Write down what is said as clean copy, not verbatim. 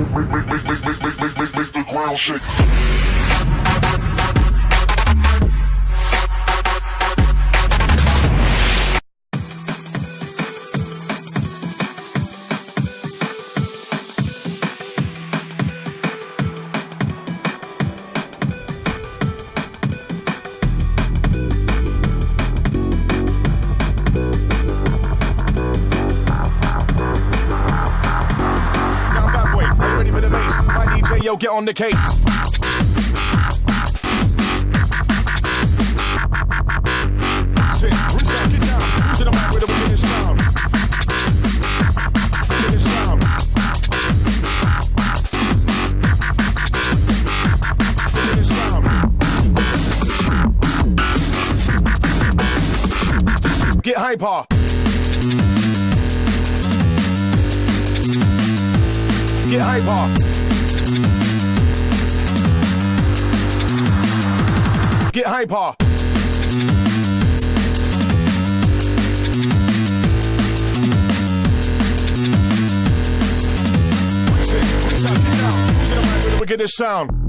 Make the ground shake. Yo, get on the case. Sit, reset, get down. To the mic with a wicked sound. Wicked sound. Wicked sound. Get hyper. Get hyper. Get hyper. Get down. To the mic with a wicked sound.